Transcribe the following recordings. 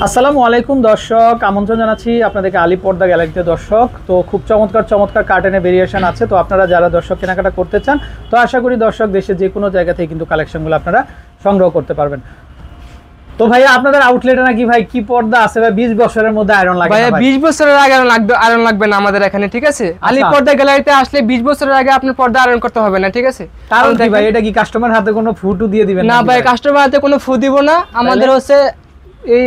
আসসালামু আলাইকুম দর্শক, আমন্ত্রণ জানাচ্ছি আপনাদেরকে আলী পর্দা গ্যালারিতে। দর্শক, তো খুব চমৎকার কার্টেনের ভেরিয়েশন আছে। তো আপনারা যারা দর্শক কেনাকাটা করতে চান, তো আশা করি দর্শক দেশের যে কোনো জায়গা থেকে কিন্তু কালেকশনগুলো আপনারা সংগ্রহ করতে পারবেন। তো ভাইয়া আপনাদের আউটলেটে নাকি ভাই কি পর্দা আছে ভাই 20 বছরের মধ্যে আয়রন লাগে? ভাইয়া 20 বছরের আগে আয়রন লাগবে না আমাদের এখানে, ঠিক আছে? আলী পর্দা গ্যালারিতে আসলে 20 বছরের আগে আপনার পর্দা আয়রন করতে হবে না, ঠিক আছে? কারণ কি ভাই, এটা কি কাস্টমার হাতে কোনো ফুটু দিয়ে দিবেন? না ভাই, কাস্টমার হাতে কোনো ফু দিব না। আমাদের হচ্ছে এই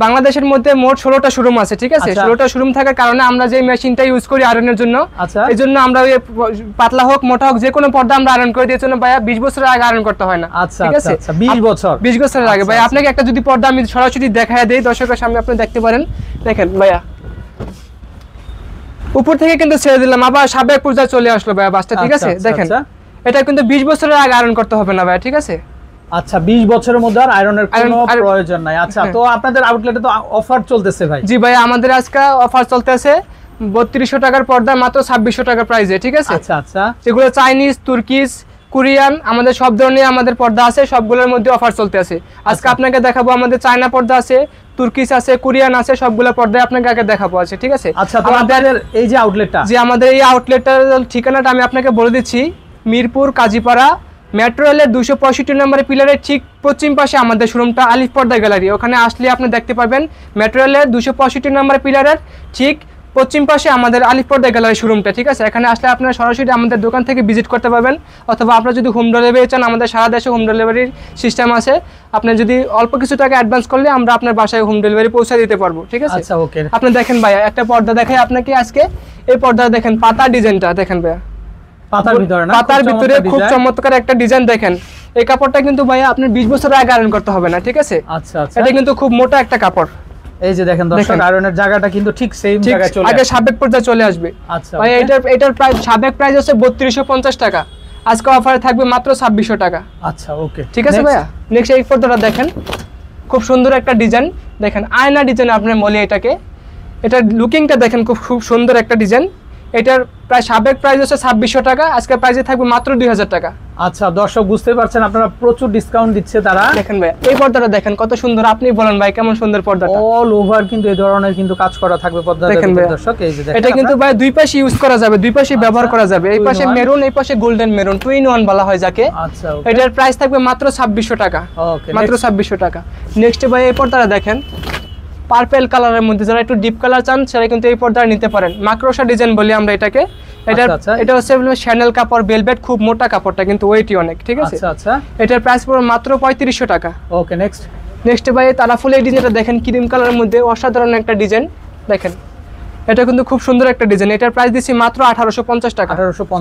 বাংলাদেশের মধ্যে মোট 16টা শোরুম আছে, ঠিক আছে? 16টা শোরুম থাকার কারণে আমরা যে মেশিনটা ইউজ করি আয়রনের জন্য, এই জন্য আমরা পাতলা হোক মোটা হোক যে কোনো পর্দা আমরা আয়রন করে দিয়েছি। ভাইয়া 20 বছরের আগে আয়রন করতে হয় না, ঠিক আছে? 20 বছরের আগে। ভাই আপনাকে একটা যদি পর্দা আমি সরাসরি দেখায় দেই দর্শকের সামনে, আপনি দেখতে পারেন। দেখেন ভাইয়া, উপর থেকে কিন্তু ছেড়ে দিলাম, আবার সাবেক পর্যায়ে চলে আসলো ভাইয়া বাসটা, ঠিক আছে? দেখেন এটা কিন্তু 20 বছরের আগে আয়রন করতে হবে না ভাইয়া, ঠিক আছে? আচ্ছা, 20 বছরের মধ্যে আর আয়রনের কোনো প্রয়োজন নাই। আচ্ছা, তো আপনাদের আউটলেটে তো অফার চলতেছে ভাই? জি ভাই, আমাদের আজকে অফার চলতেছে 3200 টাকার পর্দা মাত্র 2600 টাকা প্রাইসে, ঠিক আছে? আচ্ছা আচ্ছা, যেগুলো চাইনিজ, তুর্কিশ, কোরিয়ান, আমাদের সব ধরনের আমাদের পর্দা আছে, সবগুলোর মধ্যে অফার চলতেছে। আজকে আপনাকে দেখাবো আমাদের চায়না পর্দা আছে, তুর্কিশ আছে, কোরিয়ান আছে, সবগুলো পর্দায় আপনাকে আগে দেখাবো আছে, ঠিক আছে? আচ্ছা, তো আমাদের এই যে আউটলেটটা, আমাদের এই আউটলেটটার ঠিকানাটা আমি আপনাকে বলে দিচ্ছি। মিরপুর কাজীপাড়া মেট্রো রেলের 265 নম্বরের পিলারের ঠিক পশ্চিম পাশে আমাদের শোরুমটা আলী পর্দা গ্যালারি। ওখানে আসলে আপনি দেখতে পারবেন মেট্রো রেলের 265 নম্বরের পিলারের ঠিক পশ্চিম পাশে আমাদের আলী পর্দা গ্যালারি শোরুমটা, ঠিক আছে? এখানে আসলে আপনারা সরাসরি আমাদের দোকান থেকে ভিজিট করতে পারবেন, অথবা আপনারা যদি হোম ডেলিভারি চান, আমাদের সারা দেশে হোম ডেলিভারির সিস্টেম আছে। আপনি যদি অল্প কিছু টাকা অ্যাডভান্স করলে আমরা আপনার বাসায় হোম ডেলিভারি পৌঁছে দিতে পারবো, ঠিক আছে? আচ্ছা, ওকে। আপনি দেখেন ভাইয়া, একটা পর্দা দেখাই আপনাকে আজকে। এই পর্দা দেখেন, পাতা ডিজাইনটা দেখেন ভাইয়া, পাতার ভিতরে খুব চমৎকার একটা ডিজাইন। দেখেন এই কাপড়টা কিন্তু ভাইয়া আপনার 20 বছর আগে আয়রন করতে হবে না, ঠিক আছে? আচ্ছা আচ্ছা, এটা কিন্তু খুব মোটা একটা কাপড়। এই যে দেখেন দর্শক, আয়রনের জায়গাটা কিন্তু ঠিক সেম জায়গায় চলে আসবে, আগে সাবেক পর্যায়ে চলে আসবে। আচ্ছা ভাই, এটার প্রাইস সাবেক প্রাইস হচ্ছে 3250 টাকা, আজকে অফারে থাকবে মাত্র 2600 টাকা। আচ্ছা, ওকে, ঠিক আছে ভাইয়া। নেক্সট এই পর্দাটা দেখেন, খুব সুন্দর একটা ডিজাইন। দেখেন আয়না ডিজাইন আপনি বলি এটাকে। এটার লুকিংটা দেখেন, খুব সুন্দর একটা ডিজাইন। এটার প্রায় সাবেক প্রাইস হচ্ছে 2600 টাকা, আজকে প্রাইসে থাকবে মাত্র 2000 টাকা। আচ্ছা দর্শক, বুঝতে পারছেন আপনারা প্রচুর ডিসকাউন্ট দিচ্ছে তারা। দেখেন ভাই এই পর্দাটা দেখেন কত সুন্দর, আপনি বলেন ভাই কেমন সুন্দর পর্দাটা। অল ওভার কিন্তু এই ধরনের কিন্তু কাজ করা থাকবে পর্দাটা। দেখেন দর্শক, এই যে দেখেন এটা কিন্তু ভাই দুই পাশে ইউজ করা যাবে, দুই পাশে ব্যবহার করা যাবে। এই পাশে মেরুন, এই পাশে গোল্ডেন মেরুন, 2 in 1 বলা হয় যাকে। আচ্ছা, এটার প্রাইস থাকবে মাত্র 2600 টাকা। ওকে, মাত্র 2600 টাকা। নেক্সট ভাই এই পর্দাটা দেখেন, পার্পল কালারের মধ্যে যারা একটু ডিপ কালার চান সেটা কিন্তু এই পর্দা নিতে পারেন। মাকড়সা ডিজাইন বলি আমরা এটাকে। এটা হচ্ছে শ্যানেল কাপড়, ভেলভেট, খুব মোটা কাপড়টা, কিন্তু ওয়েটই অনেক, ঠিক আছে? আচ্ছা আচ্ছা, এটার প্রাইস পড়বে মাত্র 3500 টাকা। ওকে, নেক্সট ভাই তারাফুল এই ডিজাইনটা দেখেন, ক্রিম কালারের মধ্যে অসাধারণ একটা ডিজাইন। দেখেন এটা কিন্তু খুব সুন্দর একটা ডিজাইন। এটার প্রাইস দিচ্ছি মাত্র 1850 টাকা।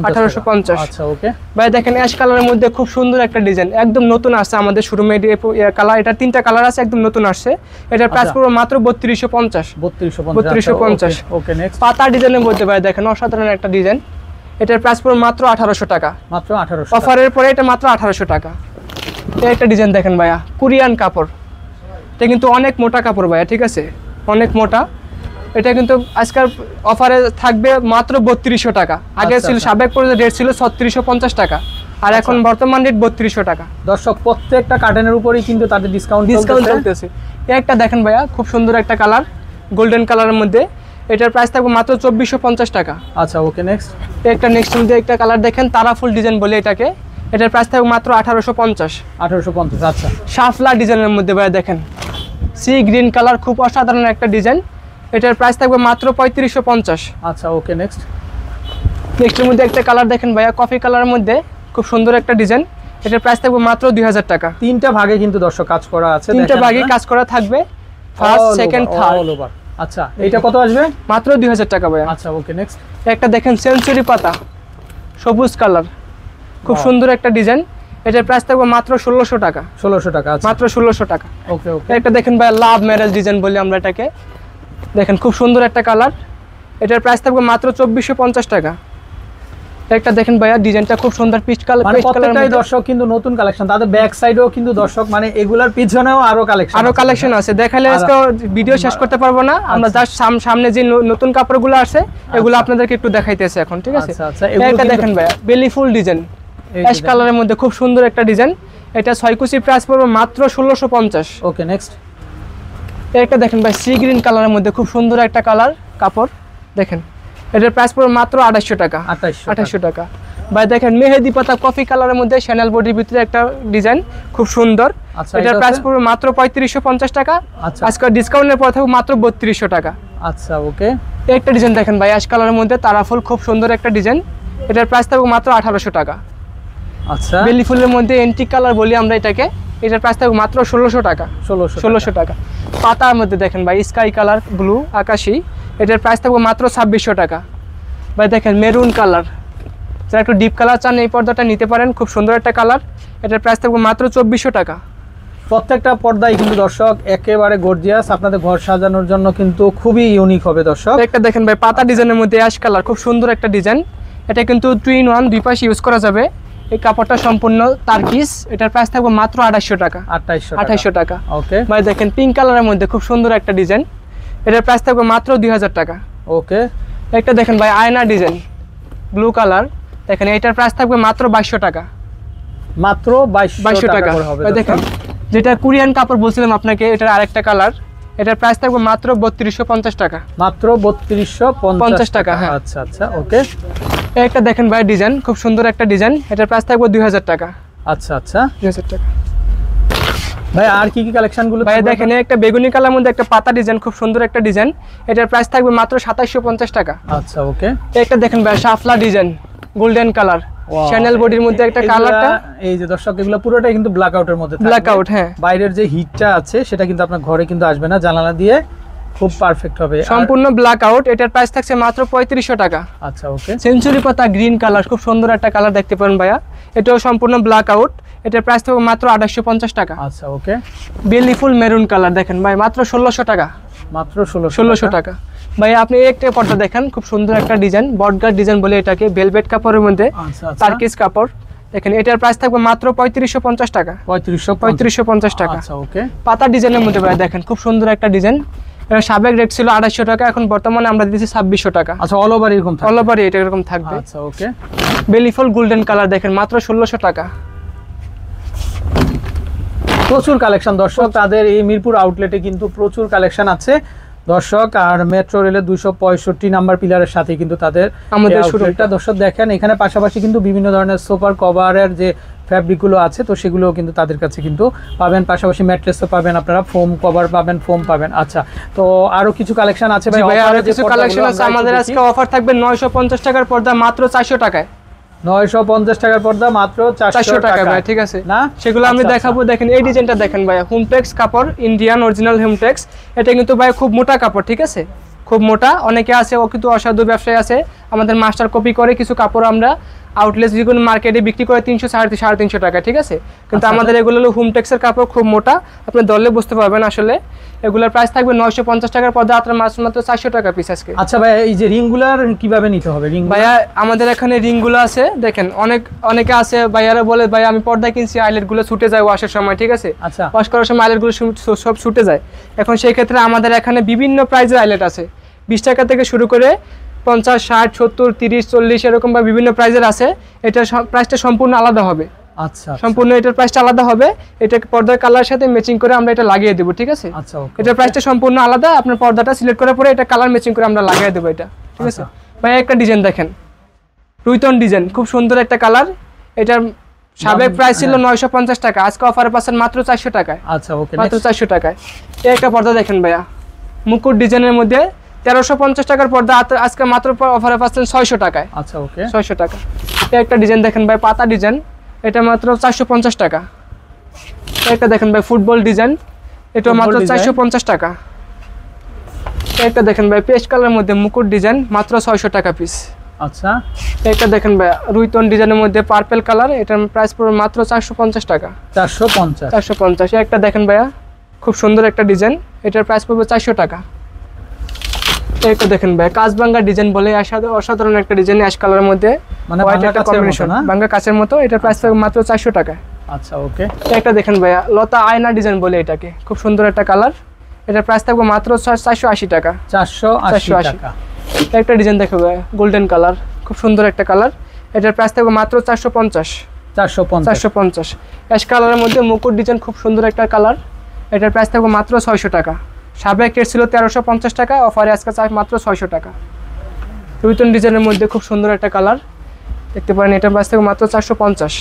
1850। আচ্ছা, ওকে ভাই দেখেন অ্যাশ কালারের মধ্যে খুব সুন্দর একটা ডিজাইন, একদম নতুন আসছে আমাদের শোরুমে কালার। এটা 3টা কালার আছে, একদম নতুন আসছে। এটার প্রাইস পড়বে মাত্র 3250। 3250। ওকে, নেক্সট পাতা ডিজাইনের মধ্যে ভাই দেখেন অসাধারণ একটা ডিজাইন। এটার প্রাইস পড়বে মাত্র 1800 টাকা। মাত্র 1800। অফারের পরে এটা মাত্র 1800 টাকা। এই একটা ডিজাইন দেখেন ভাইয়া, কোরিয়ান কাপড়। এটা কিন্তু অনেক মোটা কাপড় ভাইয়া, ঠিক আছে? অনেক মোটা। এটা কিন্তু আজকাল অফারে থাকবে মাত্র 3200 টাকা। আগে ছিল সাবেক পর্যায়ে রেট ছিল 3650 টাকা, আর এখন বর্তমান রেট 3200 টাকা। দর্শক, প্রত্যেকটা কার্টনের উপরেই কিন্তু তাদের ডিসকাউন্ট চলতেছে। এই একটা দেখেন ভাইয়া, খুব সুন্দর একটা কালার, গোল্ডেন কালারের মধ্যে। এটার প্রাইস থাকবে মাত্র 2450 টাকা। আচ্ছা, ওকে, নেক্সট মধ্যে একটা কালার দেখেন, তারাফুল ডিজাইন বলে এটাকে। এটার প্রাইস থাকবে মাত্র 1850। আচ্ছা, শাফলা ডিজাইনের মধ্যে ভাইয়া দেখেন, সি গ্রিন কালার, খুব অসাধারণ একটা ডিজাইন। এটার প্রাইস থাকবে মাত্র 3550। আচ্ছা, ওকে, নেক্সটের মধ্যে একটা কালার দেখেন ভাইয়া, কফি কালারের মধ্যে, খুব সুন্দর একটা ডিজাইন। এটার প্রাইস থাকবে মাত্র 2000 টাকা। 3টা ভাগে কিন্তু দর্শক কাজ করা আছে, 3টা ভাগে কাজ করা থাকবে, ফার্স্ট, সেকেন্ড, থার্ড। আচ্ছা, এটা কত আসবে? মাত্র 2000 টাকা ভাইয়া। আচ্ছা, ওকে, নেক্সট একটা দেখেন সেঞ্চুরি পাতা, সবুজ কালার, খুব সুন্দর একটা ডিজাইন। এটার প্রাইস থাকবে মাত্র 1600 টাকা। 1600 টাকা, মাত্র 1600 টাকা। ওকে, একটা দেখেন ভাইয়া, লাভ ম্যারেজ ডিজাইন বলি আমরা এটাকে। দেখেন খুব সুন্দর একটা কালার। এটার প্রাইস থাকবে মাত্র 2450 টাকা। একটা দেখেন ভাইয়া, ডিজাইনটা খুব সুন্দর, পিচ কালার। প্রত্যেকটাই দর্শক কিন্তু নতুন কালেকশন, তাদের ব্যাক সাইডেও কিন্তু দর্শক মানে এগুলার পিছনেও আরো কালেকশন আছে। দেখালে আজকে ভিডিও শেষ করতে পারবো না, আমরা জাস্ট সামনে যে নতুন কাপড়গুলো আছে এগুলো আপনাদেরকে একটু দেখাইতেছে এখন, ঠিক আছে? এটা দেখেন ভাইয়া, বেলি ফুল ডিজাইন, অ্যাশ কালারের মধ্যে, খুব সুন্দর একটা ডিজাইন। এটা 6 কুচি, প্রাইস পড়বে মাত্র 1650। ওকে, নেক্সট একটা দেখেন ভাই সি গ্রিন কালারের মধ্যে খুব সুন্দর একটা কালার কাপড় দেখেন, এটার প্রাইস পড়বে মাত্র 2800 টাকা। 2800 টাকা। ভাই দেখেন মেহেদি পাতা কফি কালারের মধ্যে শ্যানেল বডির ভিতরে একটা ডিজাইন খুব সুন্দর। আচ্ছা, এটার প্রাইস পড়বে মাত্র 3550 টাকা। আচ্ছা, আজকে ডিসকাউন্টের পর থাকবে মাত্র 3200 টাকা। আচ্ছা ওকে। একটা ডিজাইন দেখেন ভাই অ্যাশ কালারের মধ্যে তারাফুল খুব সুন্দর একটা ডিজাইন, এটার প্রাইস থাকবে মাত্র 1800 টাকা। আচ্ছা, বেলি ফুলের মধ্যে এন্টিক কালার বলি আমরা এটাকে, এটার প্রাইস থাকবে মাত্র 1600 টাকা। 1600 টাকা। পাতার মধ্যে দেখেন ভাই স্কাই কালার ব্লু আকাশি, এটার প্রাইস থাকবে মাত্র 2600 টাকা। ভাই দেখেন মেরুন কালার, যারা একটু ডিপ কালার চান এই পর্দাটা নিতে পারেন, খুব সুন্দর একটা কালার, এটার প্রাইস থাকবে মাত্র 2400 টাকা। প্রত্যেকটা পর্দাই কিন্তু দর্শক একেবারে গর্জিয়াস, আপনাদের ঘর সাজানোর জন্য কিন্তু খুবই ইউনিক হবে দর্শক। একটা দেখেন ভাই পাতা ডিজাইনের মধ্যে অ্যাশ কালার, খুব সুন্দর একটা ডিজাইন, এটা কিন্তু 2 in 1 দুই পাশে ইউজ করা যাবে। এই কাপড়টা সম্পূর্ণ তারকিস, এটার প্রাইস থাকবে মাত্র 2800 টাকা। 2800 টাকা। ওকে। ভাই দেখেন পিঙ্ক কালারের মধ্যে খুব সুন্দর একটা ডিজাইন, এটার প্রাইস থাকবে মাত্র 2000 টাকা। ওকে। একটা দেখেন ভাই আয়না ডিজাইন ব্লু কালার, দেখেন এটার প্রাইস থাকবে মাত্র 2200 টাকা। মাত্র 2200 টাকা করে হবে। ভাই দেখেন যেটা কোরিয়ান কাপড় বলছিলাম আপনাকে, এটার আরেকটা কালার, এটার প্রাইস থাকবে মাত্র 3250 টাকা। মাত্র 3250 টাকা। হ্যাঁ আচ্ছা আচ্ছা ওকে। একটা দেখেন ভাই ডিজাইন খুব সুন্দর একটা ডিজাইন, এটার প্রাইস থাকবে 2000 টাকা। আচ্ছা আচ্ছা 2000 টাকা। ভাই আর কি কি কালেকশন গুলো? ভাই দেখেন একটা বেগুনি কালার মধ্যে একটা পাতা ডিজাইন, খুব সুন্দর একটা ডিজাইন, এটার প্রাইস থাকবে মাত্র 2750 টাকা। আচ্ছা ওকে। একটা দেখেন ভাই শাফলা ডিজাইন গোল্ডেন কালার, শ্যানেল বডির মধ্যে একটা কালারটা, এই যে দর্শক এগুলো পুরোটাই কিন্তু ব্ল্যাক আউটের মধ্যে থাকবে। Black out. হ্যাঁ বাইরের যে হিটটা আছে সেটা কিন্তু আপনার ঘরে কিন্তু আসবে না, জানালা দিয়ে খুব পারফেক্ট হবে। সম্পূর্ণ ব্ল্যাক আউট, এটার প্রাইস থাকছে মাত্র 3500 টাকা। আচ্ছা ওকে। সেঞ্চুরি পাতা গ্রিন কালার, খুব সুন্দর একটা কালার দেখতে পারেন ভাইয়া, এটাও সম্পূর্ণ ব্ল্যাক আউট, এটার প্রাইস থাকবে মাত্র 2850 টাকা। আচ্ছা ওকে। বেলি ফুল মেরুন কালার দেখেন ভাই মাত্র 1600 টাকা। মাত্র 1600 টাকা। ভাই আপনি একটা পর্দা দেখেন খুব সুন্দর একটা ডিজাইন, বটগার্ড ডিজাইন বলে এটাকে, ভেলভেট কাপড়ের মধ্যে তারকিস কাপড়, দেখেন এটার প্রাইস থাকবে মাত্র 3550 টাকা। 3550 টাকা। আচ্ছা ওকে। পাতা ডিজাইনের মধ্যে ভাই দেখেন খুব সুন্দর একটা ডিজাইন, এটা সাবেক রেট ছিল 2800 টাকা, এখন বর্তমানে আমরা দিচ্ছি 2600 টাকা। আচ্ছা অল ওভার এরকম থাকবে? অল ওভার এটা এরকম থাকবে। আচ্ছা ওকে। বেলি ফুল গোল্ডেন কালার দেখেন মাত্র 1600 টাকা। প্রচুর কালেকশন দর্শক, তাদের এই মিরপুর আউটলেটে কিন্তু প্রচুর কালেকশন আছে দর্শক। আর মেট্রো রেলের 265 নাম্বার পিলারের সাথে কিন্তু তাদের আমাদের আউটলেটটা দর্শক দেখেন। এখানে পাশাপাশি কিন্তু বিভিন্ন ধরনের সোফার কভারের যে ফ্যাব্রিকগুলো আছে তো সেগুলোও কিন্তু তাদের কাছে কিন্তু পাবেন, পাশাপাশি ম্যাট্রেসও পাবেন, আপনারা ফোম কভার পাবেন, ফোম পাবেন। আচ্ছা তো আরো কিছু কালেকশন আছে ভাই? আরো কিছু কালেকশন আছে আমাদের, আজকে অফার থাকবে 950 টাকার পর্দা মাত্র 400 টাকায়। 950 টাকার পর্দা মাত্র 400 টাকা ভাই, ঠিক আছে না? সেগুলো আমি দেখাবো। দেখেন এই ডিজাইনটা দেখেন ভাই, হোমটেক্স কাপড়, ইন্ডিয়ান অরিজিনাল হোমটেক্স, এটা কিন্তু ভাই খুব মোটা কাপড়, ঠিক আছে, খুব মোটা। অনেকে আছে ও কিন্তু অসাধু ব্যবসায়ী আছে, আমাদের মাস্টার কপি করে কিছু কাপড় আমরা আউটলেট যেগুলো মার্কেটে বিক্রি করে 300 350 টাকা, ঠিক আছে, কিন্তু আমাদের এগুলো হলো হোমটেক্সের কাপড়, খুব মোটা, আপনি দলে বুঝতে পারবেন। আসলে এগুলোর প্রাইস থাকবে 950 টাকার পর্দা, আপনার মাত্র 400 টাকা পিস আজকে। আচ্ছা ভাই এই যে রিংগুলার কিভাবে নিতে হবে? রিং ভাইয়া আমাদের এখানে রিংগুলো আছে দেখেন, অনেকে আছে ভাইয়ারা বলে ভাই আমি পর্দা কিনছি আইলেটগুলো ছুটে যায় ওয়াশের সময়, ঠিক আছে, আচ্ছা ওয়াশ করার সময় আইলেটগুলো সব ছুটে যায়। এখন সেই ক্ষেত্রে আমাদের এখানে বিভিন্ন প্রাইজের আইলেট আছে, 20 টাকা থেকে শুরু করে 50 60 70 30 40 এরকম বা বিভিন্ন প্রাইজের আছে। এটার প্রাইসটা সম্পূর্ণ আলাদা হবে। আচ্ছা সম্পূর্ণ এটার প্রাইসটা আলাদা হবে, এটা পর্দার কালারের সাথে ম্যাচিং করে আমরা এটা লাগিয়ে দেব, ঠিক আছে। আচ্ছা ওকে। এটার প্রাইসটা সম্পূর্ণ আলাদা, আপনার পর্দাটা সিলেক্ট করার পরে এটা কালার ম্যাচিং করে আমরা লাগিয়ে দেব এটা, ঠিক আছে। ভাই একটা ডিজাইন দেখেন, রুইতন ডিজাইন, খুব সুন্দর একটা কালার, এটার সাবেক প্রাইস ছিল 950 টাকা, আজকে অফারে পাচ্ছেন মাত্র 400 টাকায়। আচ্ছা ওকে, মাত্র 400 টাকায়। এই একটা পর্দা দেখেন ভাইয়া, মুকুট ডিজাইনের মধ্যে 1350 টাকার পর্দা, আজকে মাত্র অফারে পাচ্ছেন 600 টাকায়। আচ্ছা ওকে, 600 টাকা। এই একটা ডিজাইন দেখেন ভাই, পাতা ডিজাইন, এটা মাত্র 450 টাকা। একটা দেখেন ভাই ফুটবল ডিজাইন, এটা মাত্র 450 টাকা। একটা দেখেন ভাই পেস্ট কালারের মধ্যে মুকুট ডিজাইন, মাত্র 600 টাকা পিস। আচ্ছা একটা দেখেন ভাই রুইতন ডিজাইনের মধ্যে পার্পল কালার, এটার প্রাইস পড়বে মাত্র 450 টাকা। 450। একটা দেখেন ভাইয়া খুব সুন্দর একটা ডিজাইন, এটার প্রাইস পড়বে 400 টাকা। একটা দেখেন ভাই কাঁচবাঙ্গা ডিজাইন বলে, অসাধারণ একটা ডিজাইন, অ্যাশ কালারের মধ্যে মানে হোয়াইট একটা কম্বিনেশন, বাঙ্গা কাচের মতো, এটার প্রাইস পড়বে মাত্র 400 টাকা। আচ্ছা ওকে। একটা দেখেন ভাইয়া লতা আয়না ডিজাইন বলে এটাকে, খুব সুন্দর একটা কালার, এটার প্রাইস থাকবে মাত্র 480 টাকা। 480 টাকা। একটা ডিজাইন দেখো ভাই গোল্ডেন কালার, খুব সুন্দর একটা কালার, এটার প্রাইস থাকবে মাত্র 450। 450। অ্যাশ কালারের মধ্যে মুকুট ডিজাইন, খুব সুন্দর একটা কালার, এটার প্রাইস থাকবে মাত্র 600 টাকা। সাবেক রেট ছিল 1350 টাকা, অফারে আজকে চাই মাত্র 600 টাকা। রুইতন ডিজাইনের মধ্যে খুব সুন্দর একটা কালার দেখতে পারেন, এটার প্রাইস থাকবে মাত্র 450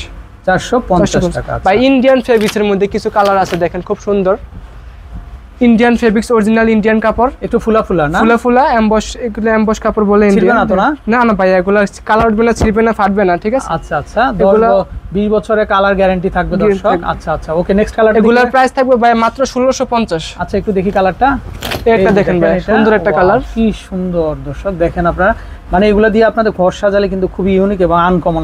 টাকা। বা ইন্ডিয়ান ফেব্রিক্সের মধ্যে কিছু কালার আছে দেখেন খুব সুন্দর, ইন্ডিয়ান ফেব্রিক্স অরিজিনাল ইন্ডিয়ান কাপড়, একটু ফুলা না, ফুলা এমবস, এগুলো এমবস কাপড় বলে ইন্ডিয়ান। না না ভাই, এগুলো কালার উঠবে না, ছিড়বে না, ফাটবে না, ঠিক আছে। আচ্ছা এগুলো 20 বছরের কালার গ্যারান্টি থাকবে দর্শক। আচ্ছা ওকে, নেক্সট কালার। এগুলোর প্রাইস থাকবে ভাই মাত্র 1650। আচ্ছা একটু দেখি কালারটা। একটা দেখেন ভাই, সুন্দর একটা কালার, কি সুন্দর দর্শক দেখেন আপনারা, মানে এগুলা দিয়ে আপনাদের ঘর সাজালে কিন্তু খুবই ইউনিক এবং আনকমন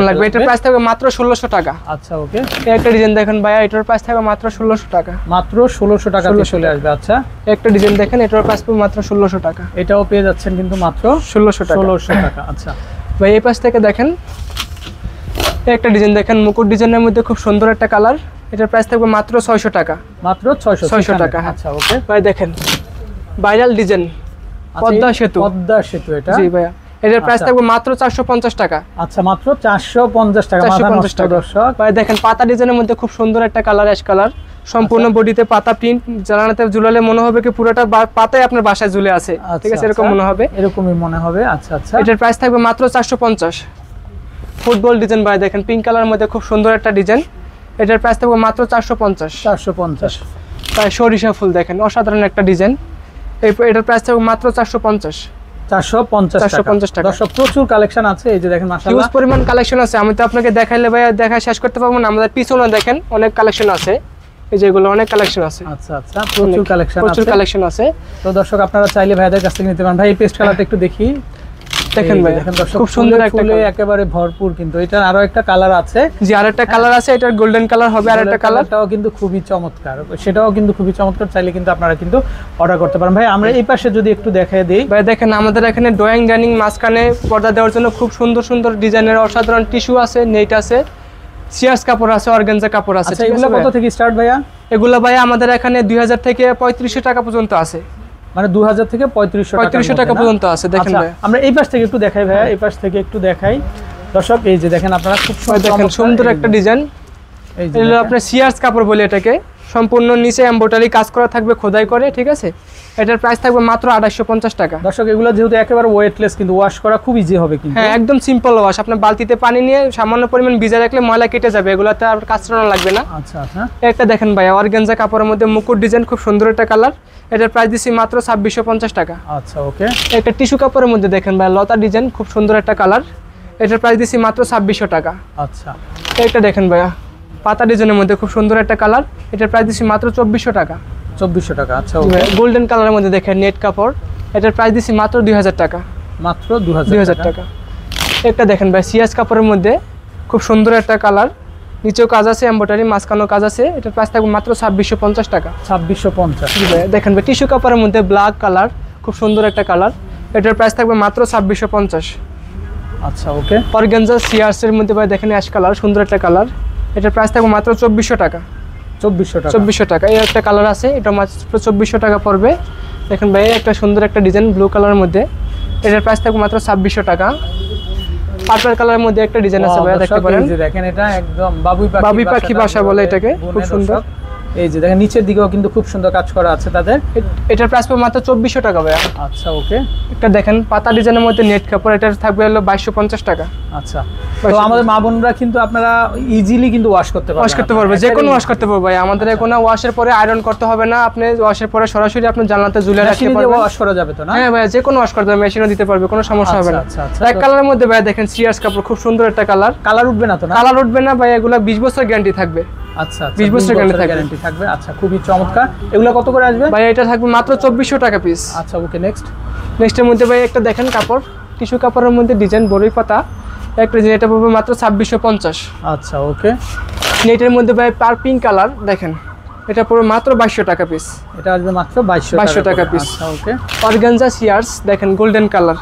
লাগবে। এটার প্রাইস থাকবে মাত্র 1600 টাকা। আচ্ছা ওকে, একটা ডিজাইন দেখেন ভাই, এটার প্রাইস থাকবে মাত্র 1600 টাকা। মাত্র 1600 টাকা দিয়ে চলে আসবে। আচ্ছা একটা ডিজাইন দেখেন, এটার প্রাইস পাবে মাত্র 1600 টাকা। এটাও পেয়ে যাচ্ছেন কিন্তু মাত্র 1600 টাকা। আচ্ছা ভাই এই পাশ থেকে দেখেন, একটা ডিজাইন দেখেন, মুকুট ডিজাইনের মধ্যে খুব সুন্দর একটা কালার, এটার প্রাইস থাকবে মাত্র 600 টাকা। মাত্র 600 টাকা। আচ্ছা ওকে ভাই দেখেন, ভাইরাল ডিজাইন পদ্মা সেতু এটা। জি ভাইয়া, এটার প্রাইস থাকবে মাত্র 450 টাকা। আচ্ছা মাত্র 450 টাকা। 450 টাকা দর্শক। ভাই দেখেন, পাতা ডিজাইনের মধ্যে খুব সুন্দর একটা কালার, অ্যাশ কালার, সম্পূর্ণ বডিতে পাতা প্রিন্ট, জানালাতে ঝুলালে মনে হবে কি পুরোটা পাতায় আপনার বাসায় ঝুলে আছে, ঠিক আছে, এরকম মনে হবে, এরকমই মনে হবে। আচ্ছা এটার প্রাইস থাকবে মাত্র 450। ফুটবল ডিজাইন ভাই দেখেন, পিঙ্ক কালারের মধ্যে খুব সুন্দর একটা ডিজাইন, এটার প্রাইস থাকবে মাত্র 450। ভাই সরিষা ফুল দেখেন, অসাধারণ একটা ডিজাইন, এটার প্রাইস থাকবে মাত্র 450 টাকা। দর্শক প্রচুর কালেকশন আছে, এই যে দেখেন মাশাআল্লাহ হিউজ পরিমাণ কালেকশন আছে। আমি তো আপনাকে দেখাইলে ভাই দেখা শেষ করতে পারবো না, আমাদের পিছনে দেখেন অনেক কালেকশন আছে, এই যে এগুলো অনেক কালেকশন আছে। আচ্ছা প্রচুর কালেকশন আছে। তো দর্শক আপনারা চাইলে ভাইদের কাছ থেকে নিতে পারেন। ভাই এই পেস্ট কালারটা একটু দেখি, দেখেন ভাই খুব সুন্দর একটা ফুলে একেবারে ভরপুর, কিন্তু এটার আরো একটা কালার আছে। জি আরেকটা কালার আছে, এটার গোল্ডেন কালার হবে, আরেকটা কালারটাও কিন্তু খুবই চমৎকার, সেটাও কিন্তু খুবই চমৎকার, চাইলে কিন্তু আপনারা কিন্তু অর্ডার করতে পারেন। ভাই আমরা এই পাশে যদি একটু দেখাই দেই, ভাই দেখেন আমাদের এখানে ড্রয়িং ডাইনিং মাঝখানে পর্দা দেওয়ার জন্য খুব সুন্দর সুন্দর ডিজাইনের অসাধারণ টিস্যু আছে, নেট আছে, সিয়াস কাপড় আছে, অর্গানজা কাপড় আছে। এগুলো কত থেকে স্টার্ট ভাইয়া? এগুলো ভাই আমাদের এখানে 2000 থেকে 3500 টাকা পর্যন্ত আছে, মানে 2000 থেকে 3500 টাকা পর্যন্ত আছে। দেখেন ভাই আমরা এই পাশ থেকে একটু দেখাই ভাইয়া, এই পাশ থেকে একটু দেখাই দর্শক, এই যে দেখেন আপনারা খুব সুন্দর একটা ডিজাইন, এগুলো আপনার সিয়াস কাপড় বলে এটাকে, সম্পূর্ণ নিচে এমব্রয়ডারি কাজ করা থাকবে খোদাই করে, ঠিক আছে। এটার প্রাইস থাকবে মাত্র 2850 টাকা। দর্শক এগুলো যেহেতু একেবারে ওয়েটলেস, কিন্তু ওয়াশ করা খুব ইজি হবে কিন্তু। হ্যাঁ একদম সিম্পল ওয়াশ, আপনার বালতিতে পানি নিয়ে সামান্য পরিমাণ ভিজে রাখলে ময়লা কেটে যাবে, এগুলোতে আর কাজ করানো লাগবে না। আচ্ছা একটা দেখেন ভাই, অর্গানজা কাপড়ের মধ্যে মুকুট ডিজাইন, খুব সুন্দর একটা কালার, এটার প্রাইস দিচ্ছি মাত্র 2650 টাকা। আচ্ছা ওকে। একটা টিস্যু কাপড়ের মধ্যে দেখেন ভাই, লতা ডিজাইন, খুব সুন্দর একটা কালার, এটার প্রাইস দিচ্ছি মাত্র 2600 টাকা। আচ্ছা একটা দেখেন ভাইয়া, পাতা ডিজাইনের মধ্যে খুব সুন্দর একটা কালার, এটার প্রাইস দিচ্ছি মাত্র 2400 টাকা। 2400 টাকা। আচ্ছা ওকে। গোল্ডেন কালারের মধ্যে দেখেন নেট কাপড়, এটার প্রাইস দিচ্ছি মাত্র 2000 টাকা। মাত্র 2000 টাকা। একটা দেখেন ভাই, সিয়াস কাপড়ের মধ্যে খুব সুন্দর একটা কালার, নিচেও কাজ আছে, এমব্রয়ডারি মাঝখানেও কাজ আছে, এটার প্রাইস থাকবে মাত্র 2650 টাকা। 2650। দেখেন ভাই, টিস্যু কাপড়ের মধ্যে ব্ল্যাক কালার, খুব সুন্দর একটা কালার, এটার প্রাইস থাকবে মাত্র 2650। আচ্ছা ওকে। অর্গানজা সিয়ার্সের মধ্যে ভাই দেখেন অ্যাশ কালার, সুন্দর একটা কালার, এটার প্রাইস থাকবে মাত্র 2400 টাকা। 2400 টাকা। এই একটা কালার আছে, এটা মাত্র 2400 টাকা পড়বে। দেখেন ভাই একটা সুন্দর একটা ডিজাইন ব্লু কালারের মধ্যে, এটার প্রাইস থাকবে মাত্র 2600 টাকা। পার্পল কালারের মধ্যে একটা ডিজাইন আছে ভাই, দেখতে পারেন, এই যে দেখেন এটা একদম বাবুই পাখি বাসা বলে এটাকে, খুব সুন্দর। এই যে দেখেন নিচের দিকেও কিন্তু খুব সুন্দর কাজ করা আছে তাদের, এটার প্রাইস পড়বে মাত্র 2400 টাকা ভাই। আচ্ছা ওকে। একটা দেখেন পাতা ডিজাইনের মধ্যে নেট কাপড়, এটার থাকবে হলো 2250 টাকা। আচ্ছা, তো আমাদের মা বোনরা কিন্তু আপনারা ইজিলি কিন্তু ওয়াশ করতে পারবে, যে কোনো ওয়াশ করতে পারবে ভাই। আমাদের কোনো ওয়াশের পরে আয়রন করতে হবে না, আপনি ওয়াশের পরে সরাসরি আপনি জানলাতে ঝুলে রাখতে পারবেন। ওয়াশ করা যাবে তো না? হ্যাঁ ভাই, যে কোনো ওয়াশ করতে পারবে, মেশিনও দিতে পারবে, কোনো সমস্যা হবে না। এক কালারের মধ্যে ভাই দেখেন সিয়ার্স কাপড়, খুব সুন্দর একটা কালার উঠবে না তো না? কালার উঠবে না ভাই, এগুলা 20 বছর গ্যারান্টি থাকবে। আচ্ছা 20 বছর গ্যারান্টি থাকবে। আচ্ছা খুবই চমৎকার। এগুলো কত করে আসবে ভাই? এটা থাকবে মাত্র 2400 টাকা পিস। আচ্ছা ওকে। নেক্সটের মধ্যে ভাই একটা দেখেন কাপড়, টিস্যু কাপড়ের মধ্যে ডিজাইন বড়ই পাতা, একটা ডিজাইন, এটা পড়বে মাত্র 2650। আচ্ছা ওকে। নেটের মধ্যে ভাই পিঙ্ক কালার দেখেন, এটা পড়বে মাত্র 2200 টাকা পিস। এটা আসবে মাত্র 2200 টাকা পিস। আচ্ছা ওকে। অর্গানজা সিয়ার্স দেখেন গোল্ডেন কালার,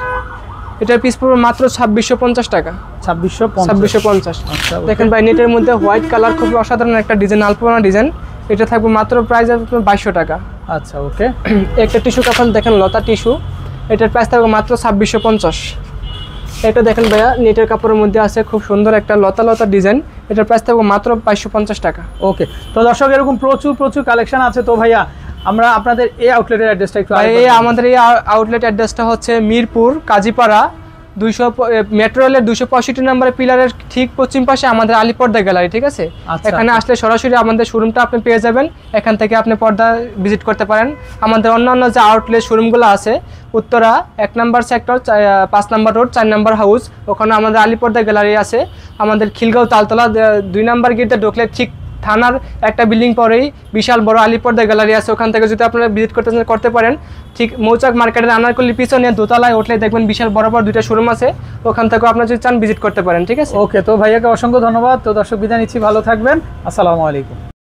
এটার পিস পড়বে মাত্র 2650 টাকা। 2650। আচ্ছা দেখেন ভাই নেটের মধ্যে হোয়াইট কালার, খুব অসাধারণ একটা ডিজাইন, আলপনা ডিজাইন, এটা থাকবে মাত্র প্রাইস 2200 টাকা। আচ্ছা ওকে। একটা টিস্যু কাপড় দেখেন লতা টিস্যু, এটার প্রাইস থাকবে মাত্র 2650। এটা দেখেন ভাইয়া নেটের কাপড়ের মধ্যে আছে খুব সুন্দর একটা লতা ডিজাইন, এটার প্রাইস থাকবে মাত্র 2250 টাকা। ওকে। তো দর্শক এরকম প্রচুর কালেকশন আছে। তো ভাইয়া আমরা আপনাদের এই আউটলেটের অ্যাড্রেসটা একটু আমাদের এই আউটলেট অ্যাড্রেসটা হচ্ছে মিরপুর কাজীপাড়া 200 মেট্রো রেলের 265 নম্বরের পিলারের ঠিক পশ্চিম পাশে আমাদের আলী পর্দা গ্যালারি, ঠিক আছে? এখানে আসলে সরাসরি আমাদের শোরুমটা আপনি পেয়ে যাবেন, এখান থেকে আপনি পর্দা ভিজিট করতে পারেন। আমাদের অন্যান্য যে আউটলেট শোরুমগুলো আছে উত্তরা 1 নম্বর সেক্টর 5 নম্বর রোড 4 নম্বর হাউস, ওখানে আমাদের আলী পর্দা গ্যালারি আছে। আমাদের খিলগাঁও তালতলা 2 নম্বর গেটে ঢুকলে ঠিক থানার একটা বিল্ডিং পরেই বিশাল বড় আলী পর্দা গ্যালারি আছে, ওখান থেকে যদি আপনারা ভিজিট করতে পারেন। ঠিক মৌচাক মার্কেটের আনারকলির পিছনে দোতলায় উঠলে দেখবেন বিশাল বড় বড় 2টা শোরুম আছে, ওখান থেকে আপনারা যদি চান ভিজিট করতে পারেন, ঠিক আছে? ওকে, তো ভাইয়াকে অসংখ্য ধন্যবাদ। তো দর্শক বিদায় নিচ্ছি, ভালো থাকবেন, আসসালামু আলাইকুম।